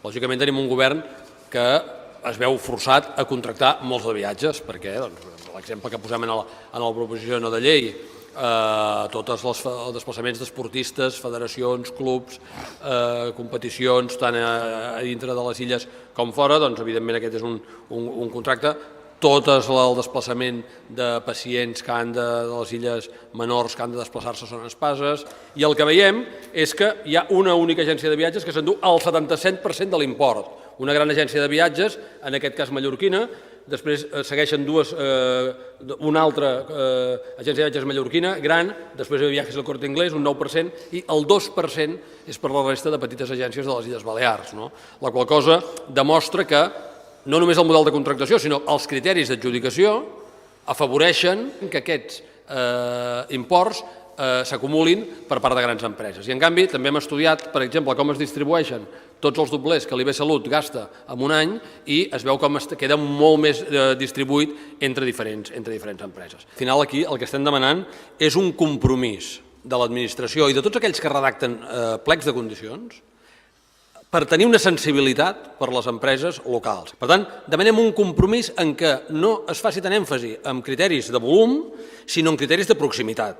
Lògicament tenim un govern que es veu forçat a contractar molts de viatges, perquè l'exemple que posem en la proposició no de llei, tots els desplaçaments d'esportistes, federacions, clubs, competicions, tant a dintre de les illes com fora, doncs evidentment aquest és un contracte. Tot el desplaçament de pacients que han de les illes menors que han de desplaçar-se són espases, i el que veiem és que hi ha una única agència de viatges que s'endú el 77% de l'import, una gran agència de viatges, en aquest cas mallorquina, després segueixen una altra agència de viatges mallorquina, gran, després de Viajes del Corte Inglés, un 9%, i el 2% és per la resta de petites agències de les Illes Balears, la qual cosa demostra que no només el model de contractació, sinó els criteris d'adjudicació afavoreixen que aquests imports s'acumulin per part de grans empreses. I en canvi també hem estudiat, per exemple, com es distribueixen tots els doblers que l'IB Salut gasta en un any i es veu com queda molt més distribuït entre diferents empreses. Al final aquí el que estem demanant és un compromís de l'administració i de tots aquells que redacten plecs de condicions per tenir una sensibilitat per les empreses locals. Per tant, demanem un compromís en què no es faci tant èmfasi en criteris de volum, sinó en criteris de proximitat.